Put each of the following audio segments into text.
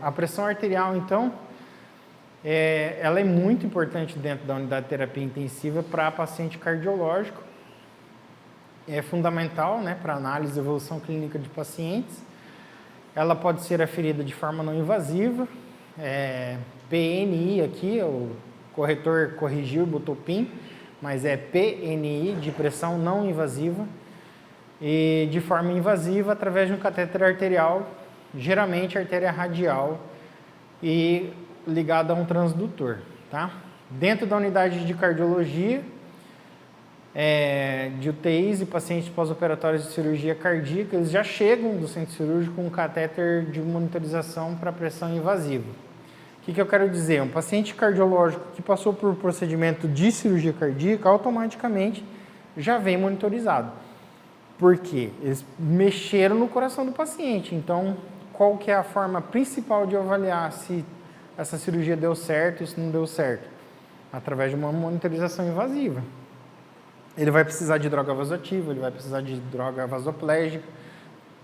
A pressão arterial, então, ela é muito importante dentro da unidade de terapia intensiva para paciente cardiológico. É fundamental, né, para análise e evolução clínica de pacientes. Ela pode ser aferida de forma não invasiva. PNI aqui, o corretor corrigiu e botou PIN, mas é PNI, de pressão não invasiva. E de forma invasiva através de um catéter arterial, geralmente artéria radial e ligada a um transdutor, tá? Dentro da unidade de cardiologia, de UTIs e pacientes pós-operatórios de cirurgia cardíaca, eles já chegam do centro cirúrgico com um catéter de monitorização para pressão invasiva. O que eu quero dizer? Um paciente cardiológico que passou por procedimento de cirurgia cardíaca, automaticamente já vem monitorizado. Por quê? Eles mexeram no coração do paciente. Então, qual que é a forma principal de avaliar se essa cirurgia deu certo ou se não deu certo? Através de uma monitorização invasiva. Ele vai precisar de droga vasoativa, ele vai precisar de droga vasoplégica,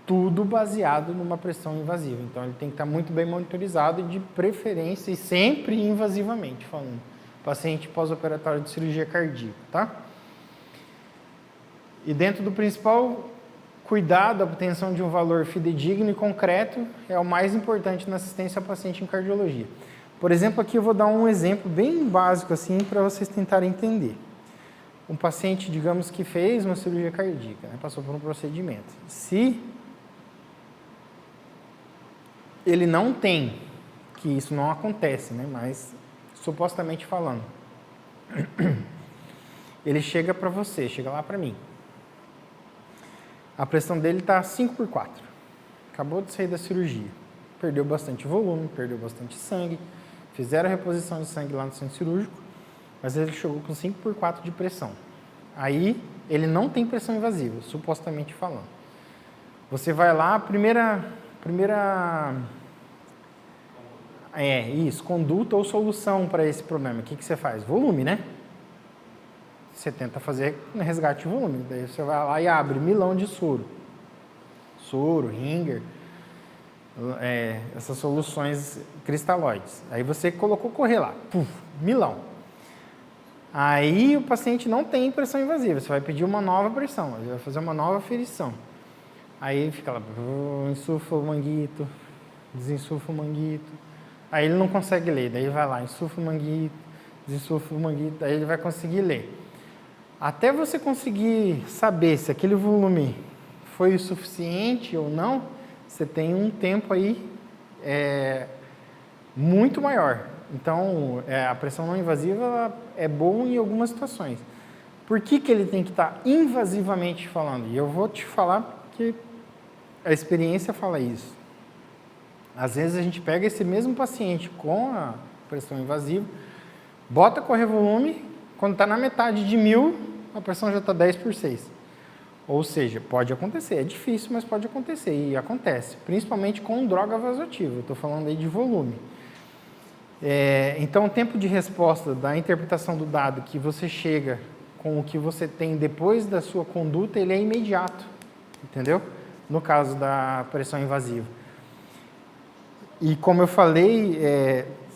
tudo baseado numa pressão invasiva. Então, ele tem que estar muito bem monitorizado e, de preferência, e sempre invasivamente, falando. Paciente pós-operatório de cirurgia cardíaca, tá? E dentro do principal cuidado, a obtenção de um valor fidedigno e concreto é o mais importante na assistência ao paciente em cardiologia. Por exemplo, aqui eu vou dar um exemplo bem básico assim para vocês tentarem entender. Um paciente, digamos que fez uma cirurgia cardíaca, né, passou por um procedimento. Se ele não tem, que isso não acontece, né, mas supostamente falando, ele chega para você, chega lá para mim. A pressão dele está 5/4. Acabou de sair da cirurgia. Perdeu bastante volume, perdeu bastante sangue. Fizeram a reposição de sangue lá no centro cirúrgico, mas ele chegou com 5/4 de pressão. Aí, ele não tem pressão invasiva, supostamente falando. Você vai lá, conduta ou solução para esse problema. O que você faz? Volume, né? Você tenta fazer resgate de volume. Daí você vai lá e abre milão de soro. Soro, Ringer, essas soluções cristalóides. Aí você colocou correr lá, milão. Aí o paciente não tem pressão invasiva. Você vai pedir uma nova pressão, ele vai fazer uma nova aferição. Aí ele fica lá, insufla o manguito, desinsufla o manguito. Aí ele não consegue ler. Daí vai lá, insufla o manguito, desinsufla o manguito. Aí ele vai conseguir ler. Até você conseguir saber se aquele volume foi o suficiente ou não, você tem um tempo aí muito maior. Então, a pressão não invasiva é boa em algumas situações. Por que ele tem que estar invasivamente falando? E eu vou te falar que a experiência fala isso. Às vezes a gente pega esse mesmo paciente com a pressão invasiva, bota correr volume, quando está na metade de 1000, a pressão já está 10/6. Ou seja, pode acontecer, é difícil, mas pode acontecer, e acontece, principalmente com droga vasoativa, eu estou falando aí de volume. Então, o tempo de resposta da interpretação do dado que você chega com o que você tem depois da sua conduta, ele é imediato, entendeu? No caso da pressão invasiva. E como eu falei,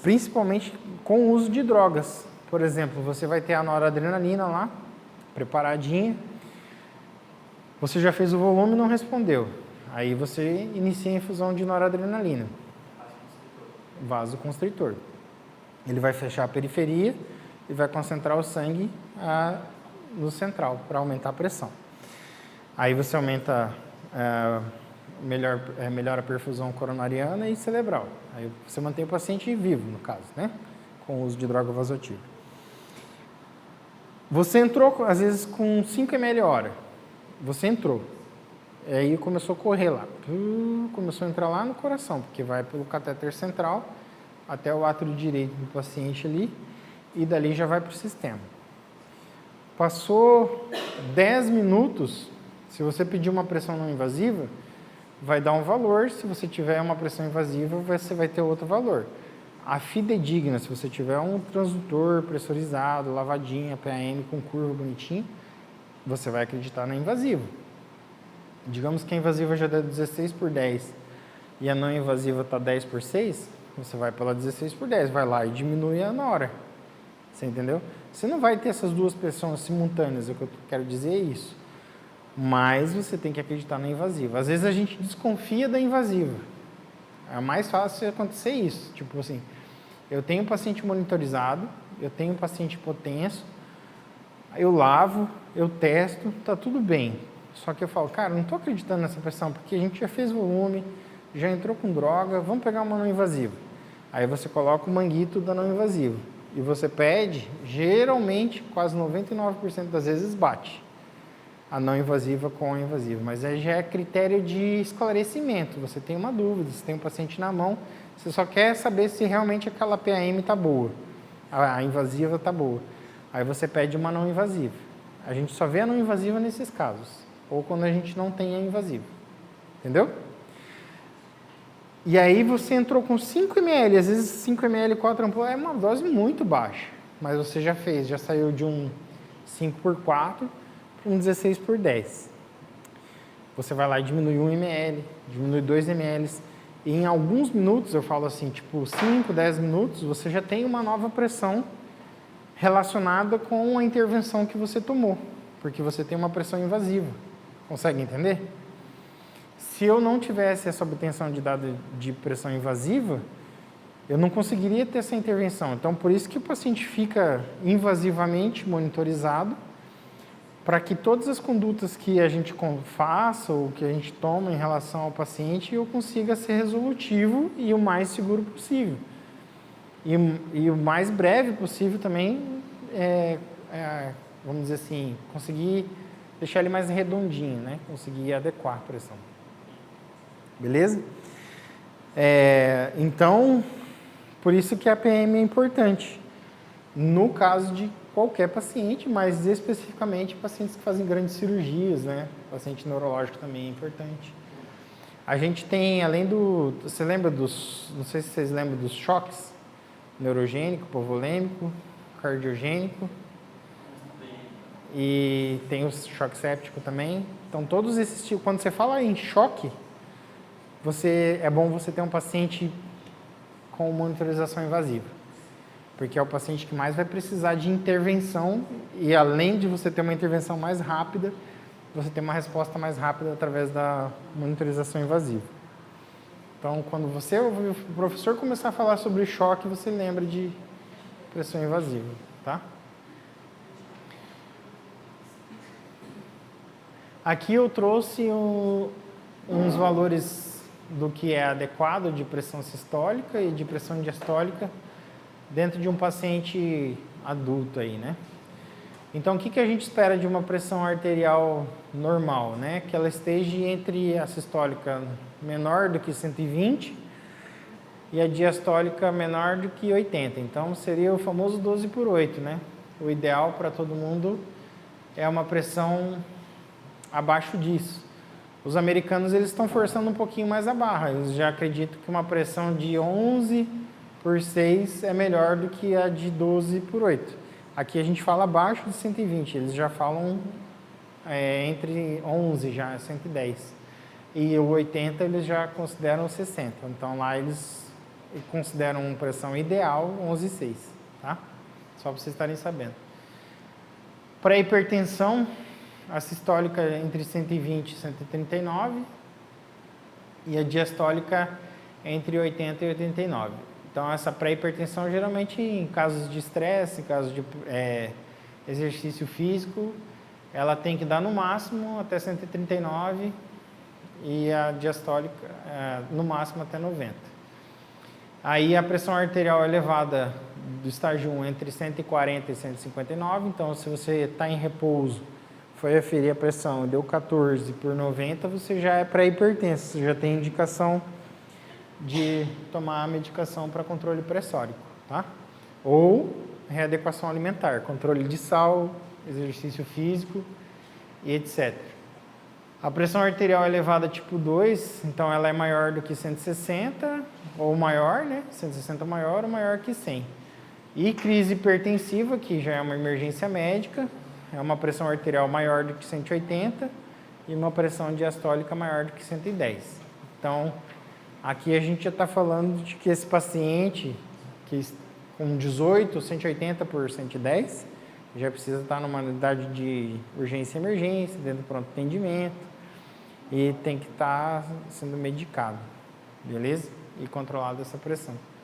principalmente com o uso de drogas. Por exemplo, você vai ter a noradrenalina lá, preparadinha. Você já fez o volume e não respondeu. Aí você inicia a infusão de noradrenalina. Vasoconstritor. Ele vai fechar a periferia e vai concentrar o sangue no central para aumentar a pressão. Aí você aumenta, melhora a perfusão coronariana e cerebral. Aí você mantém o paciente vivo, no caso, né? Com o uso de droga vasoativa. Você entrou, às vezes, com 5 ml hora. Você entrou. Aí começou a correr lá. Começou a entrar lá no coração, porque vai pelo catéter central até o átrio direito do paciente ali, e dali já vai para o sistema. Passou 10 minutos, se você pedir uma pressão não invasiva, vai dar um valor. Se você tiver uma pressão invasiva, você vai ter outro valor. A fidedigna, se você tiver um transdutor pressurizado, lavadinha, PAM com curva bonitinho, você vai acreditar na invasiva. Digamos que a invasiva já deu 16/10. e a não invasiva está 10/6, você vai pela 16/10, vai lá e diminui a nora. Você entendeu? Você não vai ter essas duas pressões simultâneas, o que eu quero dizer é isso. Mas você tem que acreditar na invasiva. Às vezes a gente desconfia da invasiva. É mais fácil acontecer isso. Tipo assim, eu tenho um paciente monitorizado, eu tenho um paciente hipotenso, eu lavo, eu testo, tá tudo bem. Só que eu falo, cara, não estou acreditando nessa pressão, porque a gente já fez volume, já entrou com droga, vamos pegar uma não invasiva. Aí você coloca o manguito da não invasiva. E você pede, geralmente, quase 99% das vezes bate a não invasiva com a invasiva. Mas aí já é critério de esclarecimento. Você tem uma dúvida, você tem um paciente na mão, você só quer saber se realmente aquela PAM está boa, a invasiva está boa. Aí você pede uma não invasiva. A gente só vê a não invasiva nesses casos, ou quando a gente não tem a invasiva. Entendeu? E aí você entrou com 5 ml, às vezes 5 ml, 4 ampolas, é uma dose muito baixa. Mas você já fez, já saiu de um 5/4 para um 16/10. Você vai lá e diminui 1 ml, diminui 2 ml. E em alguns minutos, eu falo assim, tipo 5, 10 minutos, você já tem uma nova pressão relacionada com a intervenção que você tomou. Porque você tem uma pressão invasiva. Consegue entender? Se eu não tivesse essa obtenção de dado de pressão invasiva, eu não conseguiria ter essa intervenção. Então, por isso que o paciente fica invasivamente monitorizado, para que todas as condutas que a gente faça ou que a gente toma em relação ao paciente, eu consiga ser resolutivo e o mais seguro possível. E o mais breve possível também, vamos dizer assim, conseguir deixar ele mais redondinho, né? Conseguir adequar a pressão. Beleza? Então, por isso que a PM é importante. No caso de qualquer paciente, mas especificamente pacientes que fazem grandes cirurgias, né? Paciente neurológico também é importante. A gente tem, além do... Você lembra dos... Não sei se vocês lembram dos choques. Neurogênico, hipovolêmico, cardiogênico. E tem o choque séptico também. Então, todos esses tipos... Quando você fala em choque, é bom você ter um paciente com monitorização invasiva, porque é o paciente que mais vai precisar de intervenção e além de você ter uma intervenção mais rápida, você tem uma resposta mais rápida através da monitorização invasiva. Então, quando você ouvir o professor começar a falar sobre choque, você lembra de pressão invasiva, tá? Aqui eu trouxe uns valores do que é adequado de pressão sistólica e de pressão diastólica dentro de um paciente adulto aí, né? Então, o que a gente espera de uma pressão arterial normal, né? Que ela esteja entre a sistólica menor do que 120 e a diastólica menor do que 80. Então, seria o famoso 12/8, né? O ideal para todo mundo é uma pressão abaixo disso. Os americanos eles estão forçando um pouquinho mais a barra. Eles já acreditam que uma pressão de 11/6 é melhor do que a de 12/8. Aqui a gente fala abaixo de 120. Eles já falam entre 11, já 110. E o 80 eles já consideram 60. Então lá eles consideram uma pressão ideal 11/6. Tá? Só para vocês estarem sabendo. Para hipertensão, a sistólica entre 120 e 139 e a diastólica entre 80 e 89. Então, essa pré-hipertensão, geralmente, em casos de estresse, em casos de exercício físico, ela tem que dar no máximo até 139 e a diastólica no máximo até 90. Aí, a pressão arterial elevada do estágio 1 entre 140 e 159. Então, se você está em repouso, foi aferir a pressão, deu 14/90, você já é pré-hipertenso, você já tem indicação de tomar a medicação para controle pressórico, tá? Ou readequação alimentar, controle de sal, exercício físico e etc. A pressão arterial elevada tipo 2, então ela é maior do que 160 ou maior, né? 160 maior ou maior que 100. E crise hipertensiva, que já é uma emergência médica, é uma pressão arterial maior do que 180 e uma pressão diastólica maior do que 110. Então, Aqui a gente já está falando de que esse paciente, que com 18, 180 por 110, já precisa estar numa unidade de urgência e emergência, dentro do pronto atendimento, e tem que estar sendo medicado, beleza? E controlado essa pressão.